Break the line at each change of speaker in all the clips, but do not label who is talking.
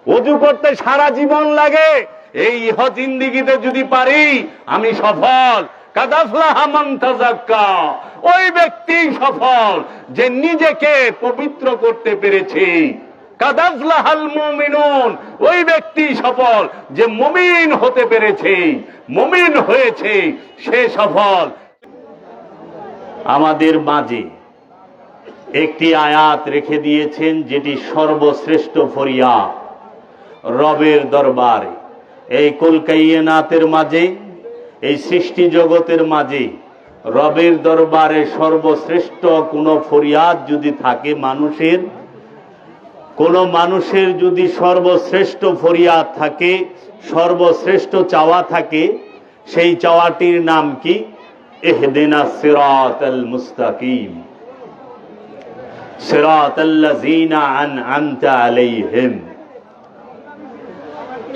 ওযু করতে সারা জীবন লাগে, এই ইহ জিন্দেগিতে যদি পারি আমি সফল। কাদ আফলাহা মান তাযাক্কা, ওই ব্যক্তি সফল যে নিজেকে পবিত্র করতে পেরেছে। কাদ আফলাহাল মুমিনুন, ওই ব্যক্তি সফল যে মুমিন হতে পেরেছে, মুমিন হয়েছে, সে সফল। আমাদের মাঝে একটি আয়াত রেখে দিয়েছেন যেটি সর্বশ্রেষ্ঠ ফরিয়াদ রবের দরবারে। এই কুল কায়নাতের মাঝে, এই সৃষ্টি জগতের মাঝে রবের দরবারে সর্বশ্রেষ্ঠ কোন ফরিয়াদ যদি থাকে, কোন মানুষের যদি সর্বশ্রেষ্ঠ ফরিয়াদ থাকে, সর্বশ্রেষ্ঠ চাওয়া থাকে, সেই চাওয়াটির নাম কি? ইহদিনাস সিরাতাল মুস্তাকিম, সিরাতাল্লাযীনা আন'আমতা আলাইহিম।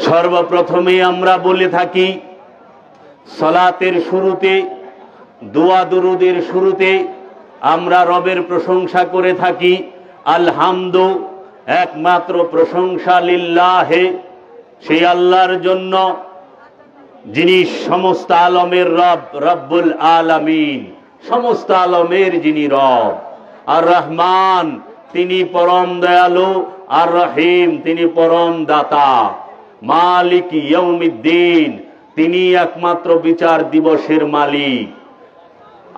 সর্বপ্রথমে আমরা বলে থাকি সালাতের শুরুতে, দোয়া দুরুদের শুরুতে আমরা রবের প্রশংসা করে থাকি। আলহামদু, একমাত্র প্রশংসা লিল্লাহে, সেই আল্লাহর জন্য যিনি সমস্ত আলমের রব, রব্বুল আলামিন, সমস্ত আলমের যিনি রব। আর রহমান, তিনি পরম দয়ালু। আর রহিম, তিনি পরম দাতা। মালিক ইয়াউমিদ্দিন, তিনি একমাত্র বিচার দিবসের মালিক।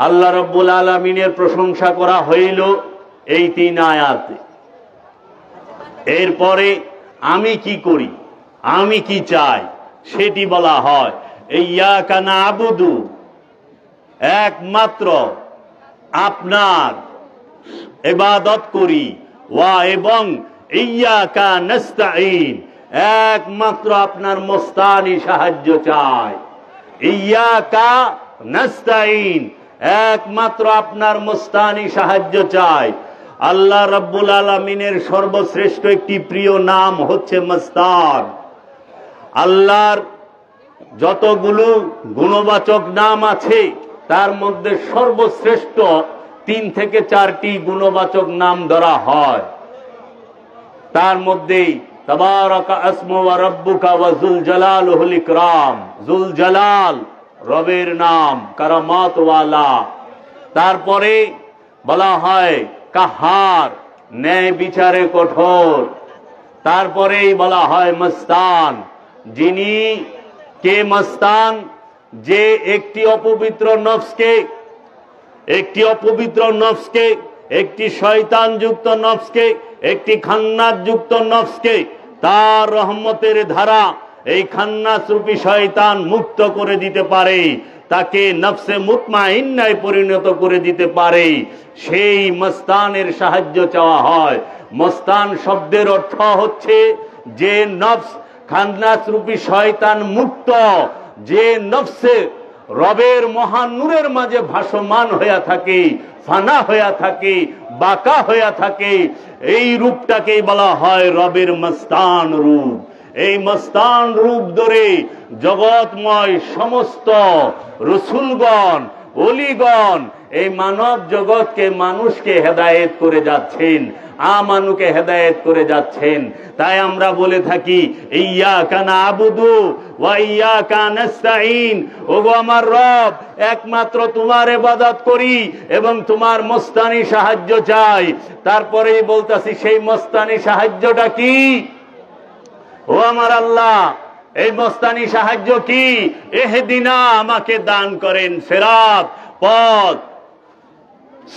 আল্লাহ রব্বুল আলামিনের প্রশংসা করা হইল এই 3 আয়াতে। এরপরে আমি কি করি, আমি কি চাই, সেটি বলা হয়। ইয়্যাকা না'বুদু, একমাত্র আপনার ইবাদত করি। এবং ইয়্যাকা নাস্তাঈন, একমাত্র আপনার মস্তানি সাহায্য চাই। ইয়্যাকা নাস্তাঈন, একমাত্র আপনার মস্তানি সাহায্য চাই। আল্লাহ রাব্বুল আলামিনের সর্বশ্রেষ্ঠ একটি প্রিয় নাম হচ্ছে মস্তান। আল্লাহর যতগুলো গুণবাচক নাম আছে তার মধ্যে সর্বশ্রেষ্ঠ 3 থেকে 4টি গুণবাচক নাম ধরা হয়। তার মধ্যে তাবারাকা আসমু ওয়া রাব্বুকা ওয়া যুল জালালিল ইকরাম, যুল জালাল রবের নাম, কারামাত ওয়ালা। তারপরে বলা হয় কাহার, ন্যায় বিচারে কঠোর। তারপরেই বলা হয় মস্তান। যিনি কে মস্তান? যে একটি অপবিত্র নফসকে, একটি শয়তান যুক্ত নফসকে, একটি খান্নাস যুক্ত নফসকে তার রহমতের ধারা এই খান্নাস রূপী শয়তান মুক্ত করে দিতে পারে, তাকে নফসে মুতমাইন্নায় পরিণত করে দিতে পারে, সেই মস্তানের সাহায্য চাওয়া হয়। মস্তান শব্দের অর্থ হচ্ছে যে নফস খান্নাস রূপী শয়তান মুক্ত, যে নফসে রবের মহান নূরের মাঝে ভাসমান হইয়া থাকে, ফানা হইয়া থাকে, বাঁকা হইয়া থাকে, এই রূপটাকেই বলা হয় রবের মস্তান রূপ। এই মস্তান রূপ ধরে জগৎময় সমস্ত রসুলগণ, ওলিগণ এই মানব জগৎকে, মানুষকে হেদায়েত করে যাচ্ছেন, আমানুকে হেদায়েত করে যাচ্ছেন। তাই আমরা বলে থাকি ইয়্যাকা না'বুদু ওয়া ইয়্যাকা নাস্তাঈন, ওগো আমার রব, একমাত্র তোমার ইবাদত করি এবং তোমার মস্তানি সাহায্য চাই। তারপরেই বলতাছি সেই মস্তানি সাহায্যটা কি? ও আমার আল্লাহ, এই মস্তানি সাহায্য কি? ইহদিনা, আমাকে দান করেন সিরাত, পথ,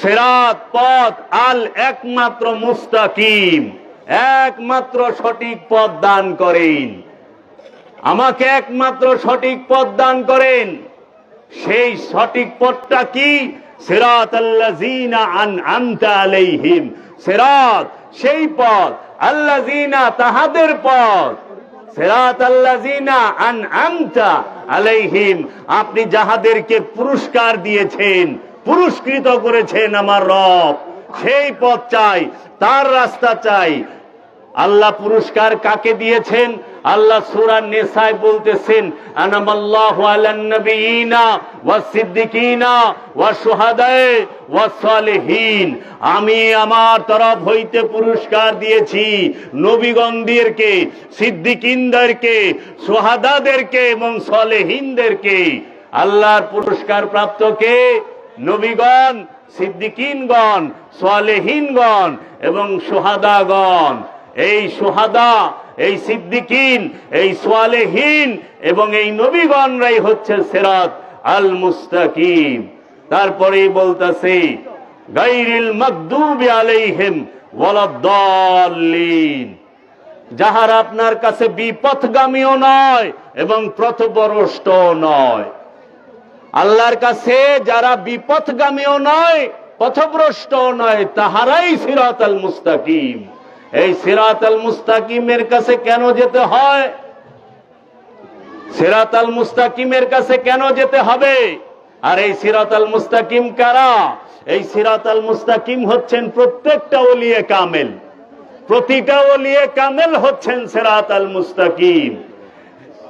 সিরাত পথ, আল একমাত্র মুস্তাকিম, একমাত্র সঠিক পথ দান করেন। আমাকে একমাত্র সঠিক পথ দান করেন। সেই সঠিক পথটা কি? সিরাতাল্লাযীনা আন'আমতা আলাইহিম, সিরাত সেই পথ, আল্লাযীনা তাহাদের পথ, সিরাতাল্লাযীনা আন'আমতা আলাইহিম, আপনি যাহাদেরকে পুরস্কার দিয়েছেন, পুরস্কৃত করেছেন আমার রব, সেই পথ চাই, তার রাস্তা চাই। আল্লাহ পুরস্কার কাকে দিয়েছেন? আল্লাহ সূরা নিসায় বলতেছেন, আনামাল্লাহু আলান নবিয়িনা ওয়াস সিদ্দিকিনা ওয়াস শুহাদায়ে ওয়াস সালিহিন। আমি আমার তরফ হইতে পুরস্কার দিয়েছি নবীগণদেরকে, সিদ্দিকিনদেরকে, শুহাদাদেরকে এবং সালেহিনদেরকে। আল্লাহর পুরস্কার প্রাপ্ত কে? নবীগণ, সিদ্দিকিনগণ, সালেহিনগণ এবং শুহাদাগণ। এই শুহাদা, এই সিদ্দিকিন, এই সালেহিন এবং এই নবীগণরাই হচ্ছে সিরাত আল মুস্তাকিম। তারপরেই বলতেছে, গায়রিল মাগদুবি আলাইহিম ওয়ালাদ-দাল্লিন, যাহারা আপনার কাছে বিপথগামীও নয় এবং পথভ্রষ্টও নয়। আল্লাহর কাছে যারা বিপথগামীও নয়, পথভ্রষ্টও নয়, তাহারাই সিরাত আল মুস্তাকিম। এই সিরাত আল মুস্তাকিমের কাছে কেন যেতে হয়? সিরাত আল মুস্তাকিমের কাছে কেন যেতে হবে? আর এই সিরাত আল মুস্তাকিম কারা? এই সিরাত আল মুস্তাকিম হচ্ছেন প্রত্যেকটা ওলিয়ে কামেল। প্রতিটা ওলিয়ে কামেল হচ্ছেন সিরাত আল মুস্তাকিম।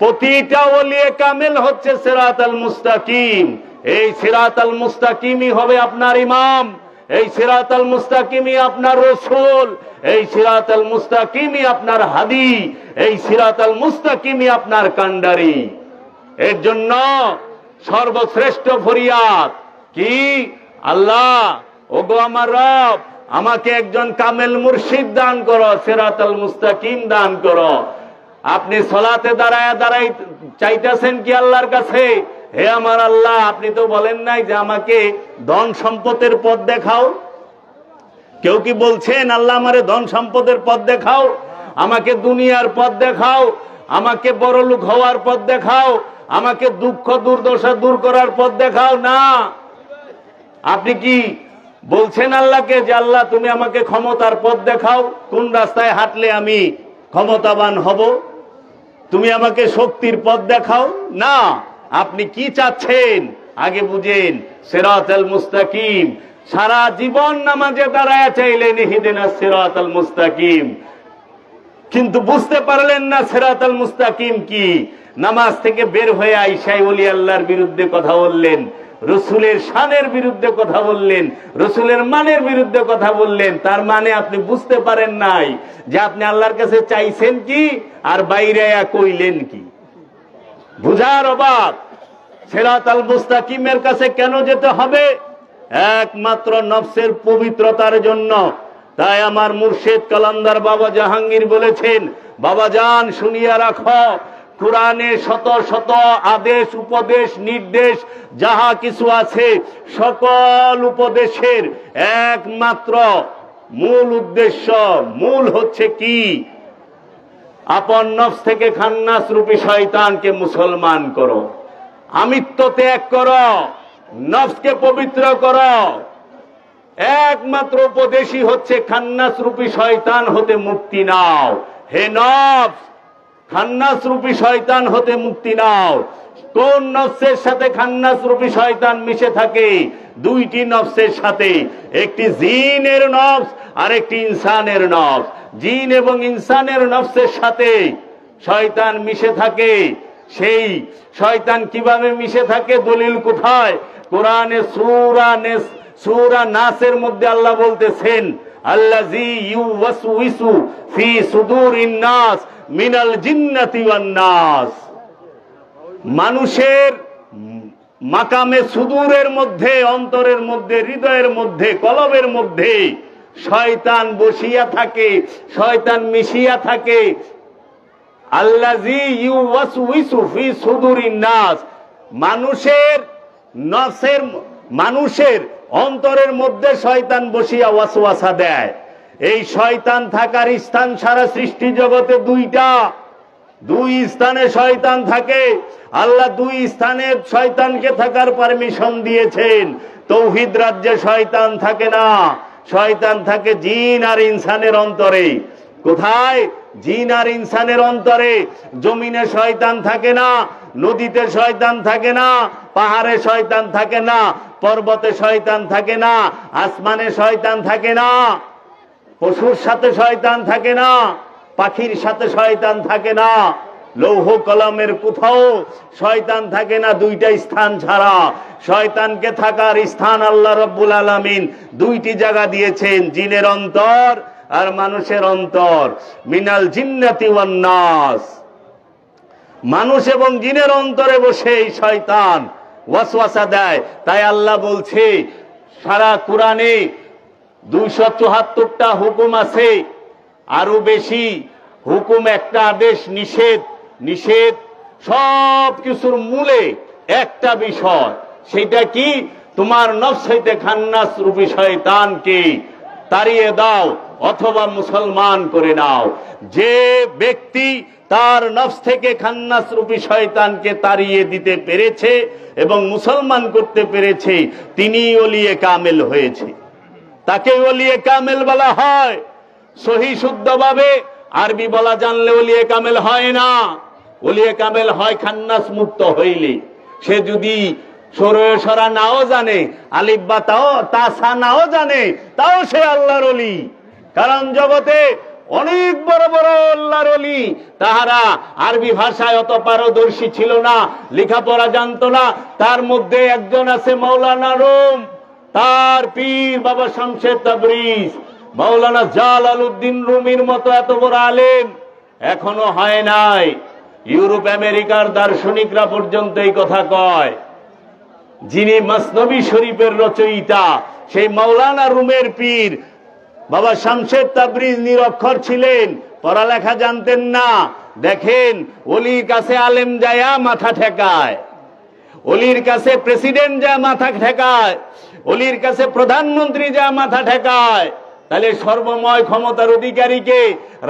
প্রতিটা ওলিয়ে কামেল হচ্ছে সিরাত আল মুস্তাকিম। এই সিরাত আল মুস্তাকিমই হবে আপনার ইমাম, এই সিরাত আল মুস্তাকিমই আপনার রাসূল, এই সিরাত আল মুস্তাকিমই আপনার হাদি, এই সিরাত আল মুস্তাকিমই আপনার কান্ডারি। এর জন্য সর্বশ্রেষ্ঠ ফরিয়াদ কি? আল্লাহ, ওগো আমার রব, আমাকে একজন কামেল মুর্শিদ দান করো, সিরাত আল মুস্তাকিম দান করো। আপনি সালাতে দাঁড়ায় দাঁড়ায় চাইতেছেন কি আল্লাহর কাছে? হে আমার আল্লাহ, আপনি তো বলেন নাই যে আমাকে ধন সম্পদের পথ দেখাও। কেউ কি বলছেন আল্লাহ আমারে ধন সম্পদের পথ দেখাও, আমাকে দুনিয়ার পথ দেখাও, আমাকে বড়লোক হওয়ার পথ দেখাও, আমাকে দুঃখ দুর্দশা দূর করার পথ দেখাও? না। আপনি কি বলছেন আল্লাহকে যে আল্লাহ তুমি আমাকে ক্ষমতার পথ দেখাও, কোন রাস্তায় হাঁটলে আমি ক্ষমতাবান হব? তুমি আমাকে শক্তির পথ দেখাও? না। আপনি কি চাচ্ছেন আগে বুঝেন। সিরাত আল মুস্তাকিম। সারা জীবন নামাজে দাঁড়ায় চাইলেন ইহদিনাস সিরাতাল মুস্তাকিম, কিন্তু বুঝতে পারলেন না সিরাত আল মুস্তাকিম কি। নামাজ থেকে বের হয়ে আইসাই ওলি আল্লাহর বিরুদ্ধে কথা বললেন, রসুলের শানের বিরুদ্ধে কথা বললেন, রসুলের মানের বিরুদ্ধে কথা বললেন। তার মানে আপনি বুঝতে পারেন নাই যে আপনি আল্লাহর কাছে চাইছেন কি আর বাইরে কইলেন কি। বুঝার অভাব। সিরাত আল মুস্তাকিমের কাছে কেন যেতে হবে? একমাত্র নফসের পবিত্রতার জন্য। তাই আমার মুর্শিদ কালান্দার বাবা জাহাঙ্গীর বলেছেন, বাবা জান শুনিয়া রাখো, কোরআনে শত শত আদেশ উপদেশ নির্দেশ যাহা কিছু আছে, সকল উপদেশের একমাত্র মূল উদ্দেশ্য, মূল হচ্ছে কি? আপন নফস থেকে খান্নাস রূপী শয়তানকে মুসলমান করো, আমিত্ব ত্যাগ করো, নফসকে পবিত্র করো। একমাত্র উপদেশই হচ্ছে খান্নাস রূপী শয়তান হতে মুক্তি নাও। হে নফস, খান্নাস রূপী শয়তান হতে মুক্তি নাও। কোন নফসের সাথে খান্নাস রূপী শয়তান মিশে থাকে? দুইটি নফসের সাথে, একটি জিনের নফস আর একটি ইনসানের নফস। জিন এবং ইনসানের নফসের সাথে শয়তান মিশে থাকে। সেই শয়তান কিভাবে মিশে থাকে? দলিল কোথায়? কোরআনে সূরা নাসের মধ্যে আল্লাহ বলতেছেন, আল্লাযী ইউওয়াসউইসু ফি সুদুরিন নাস মিনাল জিন্নাতি ওয়ান নাস। মানুষের মাকামে সুদূরের মধ্যে, অন্তরের মধ্যে, হৃদয়ের মধ্যে, কলবের মধ্যে শয়তান বসিয়া থাকে, শয়তান মিশিয়া থাকে। আল্লাযী ইউওয়াসউইসু ফি সুদুরিন নাস, মানুষের অন্তরের মধ্যে শয়তান বসিয়া ওয়াসওয়াসা দেয়। এই শয়তান থাকার স্থান সারা সৃষ্টি জগতে দুইটা, দুই স্থানে শয়তান থাকে। আল্লাহ দুই স্থানে শয়তানকে থাকার পারমিশন দিয়েছেন। তৌহিদ রাজ্যে শয়তান থাকে না, শয়তান থাকে জিন আর ইনসানের অন্তরে। কোথায়? জিন আর ইনসানের অন্তরে। জমিনে শয়তান থাকে না, নদীতে শয়তান থাকে না, পাহাড়ে শয়তান থাকে না, পর্বতে শয়তান থাকে না, আসমানে শয়তান থাকে না, পশুর সাথে শয়তান থাকে না। পাখির সাথে শয়তান থাকে না, লৌহ কলমের কোথাও শয়তান থাকে না দুইটা স্থান ছাড়া। শয়তানকে থাকার স্থান আল্লাহ রাব্বুল আলামিন দুইটি জায়গা দিয়েছেন, জিনের অন্তর আর মানুষের অন্তর। মিনাল জিন্নাতি ওয়ান নাস, মানুষ এবং জিনের অন্তরে বসে এই শয়তান ওয়াসওয়াসা দেয়। তাই আল্লাহ বলছে সারা কোরআনে 274টা হুকুম আছে, আরো বেশি হুকুম, একটা আদেশ, নিষেধ। নিষেধ সব কিছুর মূলে একটা বিষয়, সেটা কি? তোমার নফস হইতে খান্নাস রূপী শয়তানকে তাড়িয়ে দাও অথবা মুসলমান করে নাও। যে ব্যক্তি তার নফস থেকে খান্নাস রূপী শয়তানকে তাড়িয়ে দিতে পেরেছে এবং মুসলমান করতে পেরেছে, তিনি ওলিয়ে কামেল হয়েছে। তাকে ওলিয়ে কামেল বলা হয়। সহি শুদ্ধভাবে আরবি বলা জানলে ওলিয়ে কামেল হয় না। ওলিয়ে কামেল হয় খান্নাস মুক্ত হইলে। সে যদি সরা নাও জানে, আলিফ বা তাসা নাও জানে, তাও সে আল্লাহর ওলি। কারণ জগতে অনেক বড় বড় আল্লাহর ওলি, তাহারা আরবি ভাষায় অত পারদর্শী ছিল না, লেখাপড়া জানতো না। তার মধ্যে একজন আছে মাওলানা রুম, তার পীর বাবা শামসে তাবরিজ। মাওলানা জালালউদ্দিন রুমির মতো এত বড় আলেম এখনো হয় নাই। ইউরোপ আমেরিকার দার্শনিকরা পর্যন্ত এই কথা কয়। যিনি মসনবী শরীফের রচয়িতা, সেই মাওলানা রুমের পীর বাবা শামসে তাবরিজ নিরক্ষর ছিলেন, পড়ালেখা জানতেন না। দেখেন, ওলির কাছে আলেম যায়া মাথা ঠেকায়, ওলির কাছে প্রেসিডেন্ট যায় মাথা ঠেকায়, ওলির কাছে প্রধানমন্ত্রী যায় মাথা ঠেকায়। তাহলে সর্বময় ক্ষমতার অধিকারীকে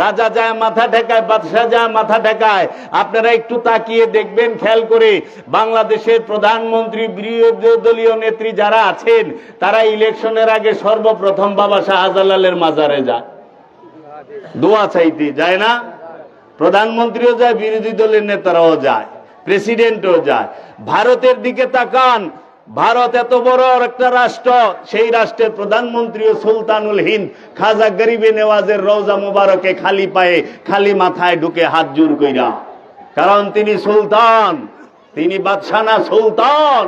রাজা যায় মাথা ঠেকায়, বাদশাহ যায় মাথা ঠেকায়। আপনারা একটু তাকিয়ে দেখবেন, খেয়াল করে, বাংলাদেশের প্রধানমন্ত্রী, বিরোধী দলীয় নেত্রী যারা আছেন, তারা ইলেকশনের আগে সর্বপ্রথম বাবা শাহজালালের মাজারে যায়, দোয়া চাইতে যায় না? প্রধানমন্ত্রীও যায়, বিরোধী দলের নেতারাও যায়, প্রেসিডেন্টও যায়। ভারতের দিকে তাকান, ভারত এত বড় একটা রাষ্ট্র, সেই রাষ্ট্রের প্রধানমন্ত্রী ও সুলতানুল হিন্দ খাজা গরিবে নেওয়াজের রওজা মুবারকে খালি পায়ে খালি মাথায় ঢুকে হাত জোর কইরা। কারণ তিনি সুলতান, তিনি বাদশা না, সুলতান।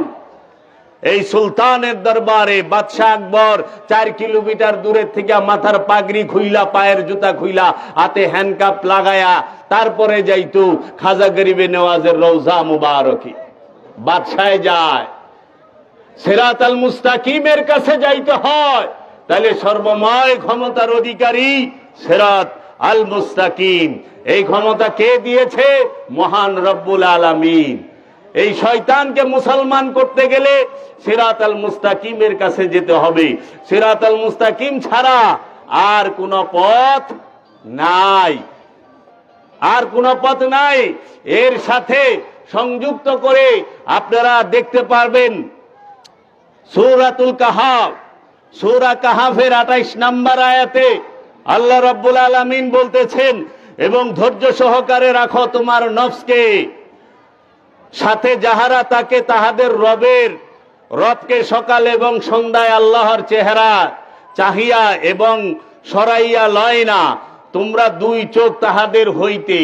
এই সুলতানের দরবারে বাদশাহ আকবর 4 কিলোমিটার দূরের থেকে মাথার পাগড়ি খুইলা, পায়ের জুতা খুইলা, হাতে হ্যান্ডকাপ লাগায়া তারপরে যাইতো খাজা গরিবে নেওয়াজের রওজা মুবারকে। বাদশায় যায়, সিরাত আল মুস্তাকিমের কাছে যাইতে হয়। তাহলে সর্বময় ক্ষমতার অধিকারী সিরাত আল মুস্তাকিম, এই ক্ষমতা কে দিয়েছে? মহান রব্বুল আলামিন। এই শয়তানকে মুসলমান করতে গেলে সিরাত আল মুস্তাকিমের কাছে যেতে হবে। সিরাত আল মুস্তাকিম ছাড়া আর কোন পথ নাই, আর কোন পথ নাই। এর সাথে সংযুক্ত করে আপনারা দেখতে পারবেন সূরাতুল কাহাফ, সূরা কাহাফের 28 নম্বর আয়াতে আল্লাহ রাব্বুল আলামিন বলতেছেন, এবং ধৈর্য সহকারে রাখো তোমার নফসকে, সাথে যাহারা তাকে তাহাদের রবকে সকাল এবং সন্ধ্যায় আল্লাহর চেহারা চাহিয়া এবং সরাইয়া লয় না, তোমরা 2 চোখ তাহাদের হইতে।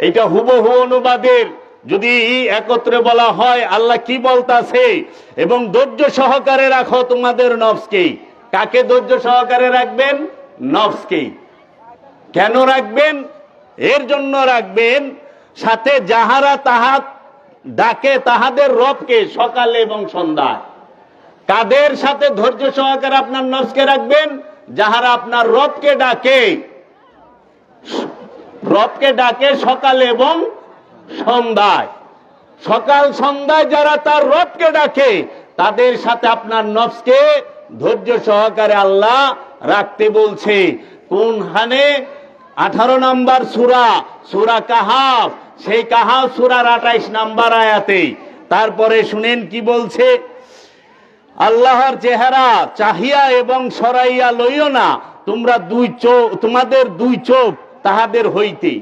এটা হুবহু অনুবাদের যদি একত্রে বলা হয় আল্লাহ কি বলতাছে, এবং ধৈর্য সহকারে রাখো তোমাদের নফসকে। কাকে ধৈর্য সহকারে রাখবেন? নফসকে। কেন রাখবেন? এর জন্য রাখবেন, সাথে যাহারা তাহা ডাকে তাহাদের রবকে সকালে এবং সন্ধ্যায়। কাদের সাথে ধৈর্য সহকারে আপনার নফসকে রাখবেন? যাহারা আপনার রবকে ডাকে, রবকে ডাকে সকালে এবং সন্ধ্যায়। সকাল সন্ধ্যায় যারা তার রবকে ডাকে, তাদের সাথে আপনার নফসকে ধৈর্য সহকারে আল্লাহ রাখতে বলছে। কোনখানে? 18 নম্বর সূরা, সূরা কাহাফ। সেই কাহাফ সূরার 28 নম্বর আয়াতে। তারপরে শুনেন কি বলছে, আল্লাহর চেহারা চাহিয়া এবং সরাইয়া লইও না, তোমরা 2 চোখ, তোমাদের 2 চোখ তাহাদের হইতে।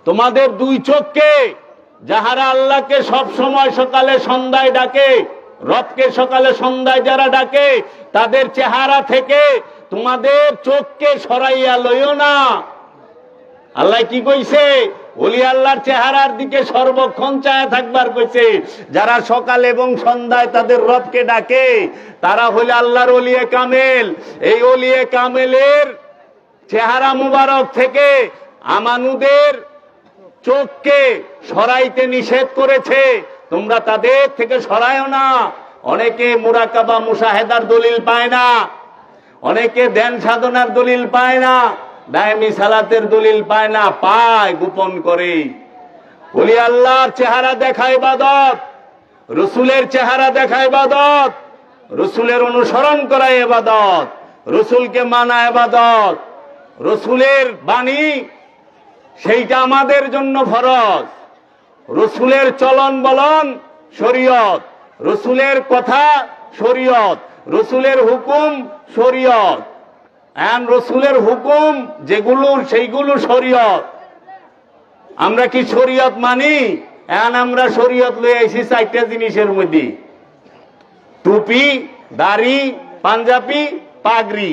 তোমাদের 2 চোখকে, যাহারা আল্লাহকে সব সময় সকালে সন্ধ্যায় ডাকে, রবকে সকালে সন্ধ্যায় যারা ডাকে, তাদের চেহারা থেকে তোমাদের চোখকে সরাইয়া লইও না। আল্লাহ কি কইছে? ওলি আল্লাহর চেহারার দিকে সর্বক্ষণ চায়া থাকবার কইছে। যারা সকাল এবং সন্ধ্যায় তাদের রবকে ডাকে তারা হইল আল্লাহর ওলিয়ে কামেল। এই ওলিয়ে কামেলের চেহারা মুবারক থেকে আমানুদের চোখকে সরাইতে নিষেধ করেছে। তোমরা তাদের থেকে সরায়ও না। অনেকে মুরাকাবা মুশাহেদার দলিল পায় না, অনেকে ধ্যান সাধনার দলিল পায় না, দায়মি সালাতের দলিল পায় না, পায় গোপন করে। ওলি আল্লাহর চেহারা দেখা ইবাদত, রসুলের চেহারা দেখা ইবাদত, রসুলের অনুসরণ করা ইবাদত, রসুলকে মানা ইবাদত, রসুলের বাণী সেইটা আমাদের জন্য ফরজ। রসুলের চলন বলন শরীয়ত, রসুলের কথা শরীয়ত, রসুলের হুকুম শরীয়ত। রসুলের হুকুম যেগুলো সেইগুলো শরীয়ত। আমরা কি শরীয়ত মানি? আমরা শরীয়ত লয়ে আইছি চারটা জিনিসের মধ্যে: টুপি, দাড়ি, পাঞ্জাবি, পাগড়ি,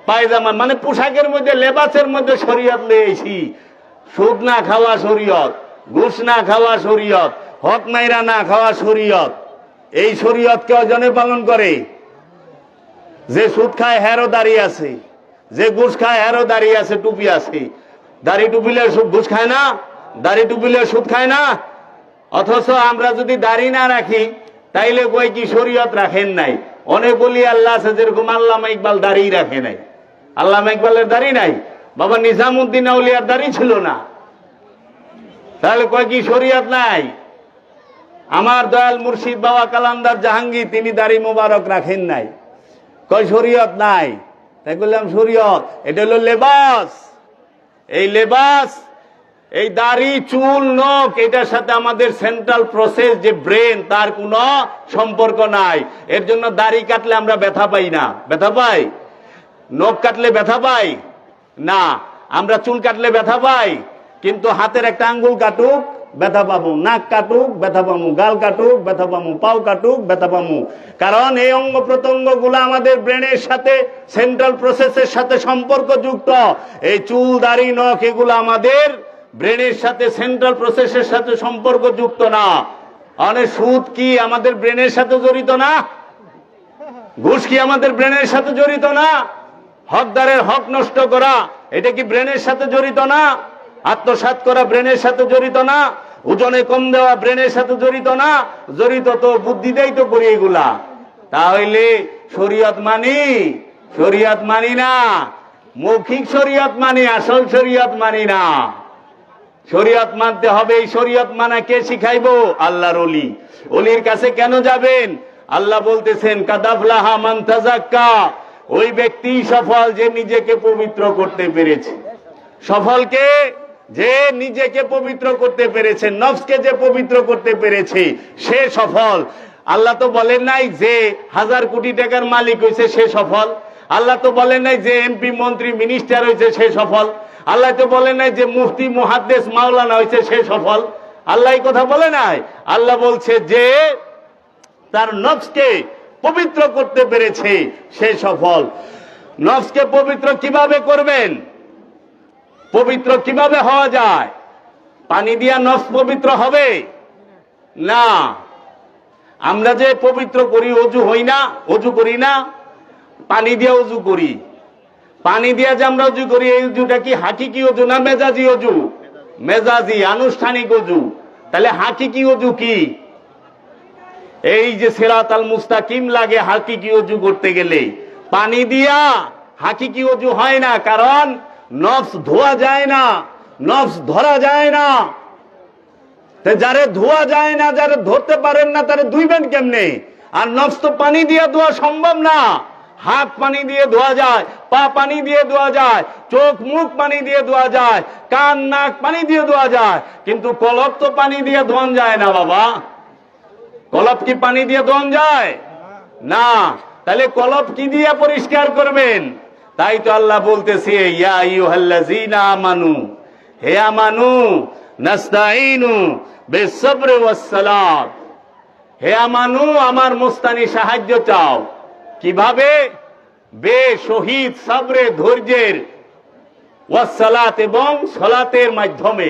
পায়জামা, মানে পোশাকের মধ্যে, লেবাসের মধ্যে শরীয়ত লয়ে আইছি। সুদ না খাওয়া শরীয়ত, ঘুষ না খাওয়া শরীয়ত, হক মাইরা না খাওয়া শরীয়ত। এই শরীয়ত কে জনে পালন করে? যে সুদ খায় হেরও দাঁড়িয়ে আছে, যে ঘুষ খায় হেরও দাঁড়িয়ে আছে, টুপি আছে। দাড়ি টুপিলে ঘুষ খায় না, দাড়ি টুপিলে সুদ খায় না। অথচ আমরা যদি দাড়ি না রাখি তাইলে কই কি শরীয়ত রাখেন নাই? অনেক বলি আল্লাহ আছে, যেরকম আল্লামা ইকবাল দাড়ি রাখে নাই। আল্লামা ইকবালের দাড়ি নাই, বাবা নিজামুদ্দিন আউলিয়ার দাড়ি ছিল না, তাহলে কয় কি শরীয়ত নাই? আমার দয়াল মুর্শিদ বাবা কালান্দার জাহাঙ্গীর তিনি দাড়ি মোবারক রাখেন নাই, কয় শরীয়ত নাই। তাই বললাম শরীয়ত এটা হলো লেবাস। এই লেবাস, এই দাড়ি, চুল, নখ, এটার সাথে আমাদের সেন্ট্রাল প্রসেস যে ব্রেন, তার কোনো সম্পর্ক নাই। এর জন্য দাড়ি কাটলে আমরা ব্যথা পাই না। ব্যথা পাই? নখ কাটলে ব্যথা পাই না। আমরা চুল কাটলে ব্যথা পাই, কিন্তু হাতের একটা আঙ্গুল কাটুক ব্যথা পাবো, নাক কাটুক ব্যথা পাবো, গাল কাটুক ব্যথা পাবো, পাও কাটুক ব্যথা পাবো। কারণ এই অঙ্গ প্রত্যঙ্গ গুলো আমাদের ব্রেনের সাথে, সেন্ট্রাল প্রসেসের সাথে সম্পর্কযুক্ত। এই চুল, দাড়ি, নখ এগুলো আমাদের ব্রেনের সাথে, সেন্ট্রাল প্রসেসের সাথে সম্পর্কযুক্ত না। অনেক সুদ কি আমাদের ব্রেনের সাথে জড়িত না? ঘুষ কি আমাদের ব্রেনের সাথে জড়িত না? হকদারের হক নষ্ট করা এটা কি ব্রেনের সাথে জড়িত না? আত্মসাৎ করা ব্রেনের সাথে জড়িত না? ওজনে কম দেওয়া ব্রেনের সাথে জড়িত না? জড়িত তো বুদ্ধিতেই তো করি এগুলা। তাহলে শরীয়ত মানি? শরীয়ত মানি না। মৌখিক শরীয়ত মানি, আসল শরীয়ত মানি না। শরীয়ত মানতে হবে। এই শরীয়ত মানা কে শিখাইবো? আল্লাহর ওলি। ওলির কাছে কেন যাবেন? আল্লাহ বলতেছেন কাদাফলাহা মান তাযাক্কা, ওই ব্যক্তি সফল যে নিজেকে পবিত্র করতে পেরেছে। সফল কে? যে নিজেকে পবিত্র করতে পেরেছে, নফসকে যে পবিত্র করতে পেরেছে সে সফল। আল্লাহ তো বলেন নাই যে 1000 কোটি টাকার মালিক হয়েছে সে সফল। আল্লাহ তো বলেন নাই যে এমপি, মন্ত্রী, মিনিস্টার হয়েছে সে সফল। আল্লাহ তো বলেন নাই যে মুফতি, মুহাদ্দিস, মাওলানা হয়েছে সে সফল। আল্লাহ এই কথা বলে নাই। আল্লাহ বলছে যে তার নফসকে পবিত্র করতে পেরেছে সে সফল। নফসকে পবিত্র কিভাবে করবেন? পবিত্র কিভাবে হওয়া যায়? পানি দিয়া নফস পবিত্র হবে না। আমরা যে পবিত্র করি, অজু হই না, অজু করি না, পানি দিয়ে অজু করি। পানি দিয়া যে আমরা অজু করি, এই অজুটা কি হাকিকি অজু না মেজাজি অজু? মেজাজি, আনুষ্ঠানিক অজু। তাহলে হাকিকি অজু কি? এই যে সিরাতাল মুস্তাকিম লাগে হাকিকি অজু করতে গেলে, পানি দিয়া হাকিকি অজু হয় না। কারণ নফস ধোয়া যায় না, নফস ধরা যায় না। যারে ধোয়া যায় না, যারে ধরতে পারেন না, তারে ধুইবেন কেমনে? আর নফস তো পানি দিয়ে ধোয়া সম্ভব না। হাত পানি দিয়ে ধোয়া যায়, পা পানি দিয়ে ধোয়া যায়, চোখ মুখ পানি দিয়ে ধোয়া যায়, কান নাক পানি দিয়ে ধোয়া যায়, কিন্তু কলব তো পানি দিয়ে ধোয়া যায় না বাবা। কলব কি পানি দিয়ে ধোয়া যায় না? তাহলে কলব কি দিয়ে পরিষ্কার করবেন? তাই তো আল্লাহ বলতেছে ইয়া আইয়ুহাল্লাযীনা আমানু, হে আমানু নাস্তাঈনু বিস-সাবরি ওয়াস-সালাত। হে আমানু, আমার মুস্তানি সাহায্য চাও। কিভাবে? বে শহীদ, সাবরে, ধৈর্যের, ওয়াসসালাত, এবং সালাতের মাধ্যমে,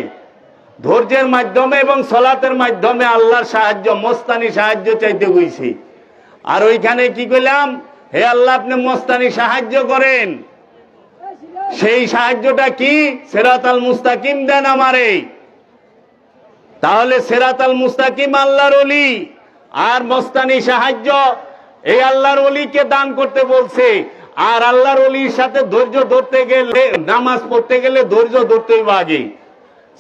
ধৈর্যের মাধ্যমে এবং সালাতের মাধ্যমে আল্লাহর সাহায্য, মস্তানি সাহায্য চাইতে হইছে। আর ওইখানে কি কইলাম, হে আল্লাহ আপনি মস্তানি সাহায্য করেন। সেই সাহায্যটা কি? সিরাতাল মুস্তাকিম দেন আমারে। তাহলে সিরাতাল মুস্তাকিম আল্লাহর ওলি, আর মস্তানি সাহায্য এই আল্লাহর ওলিকে দান করতে বলছে। আর আল্লাহর ওলির সাথে ধৈর্য ধরতে গেলে, নামাজ পড়তে গেলে ধৈর্য ধরতে হইবে আগে,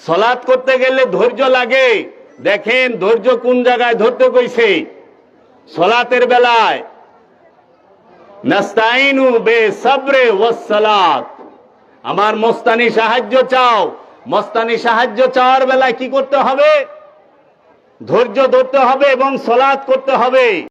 সালাত করতে গেলে ধৈর্য লাগে। দেখেন ধৈর্য কোন জায়গায় ধরতে কইছে? সালাতের বেলায়, নাস্তাইনু বিসবরে ওয়াস সালাত, আমার মস্তানি সাহায্য চাও। মস্তানি সাহায্য চাওয়ার বেলায় কি করতে হবে? ধৈর্য ধরতে হবে এবং সালাত করতে হবে।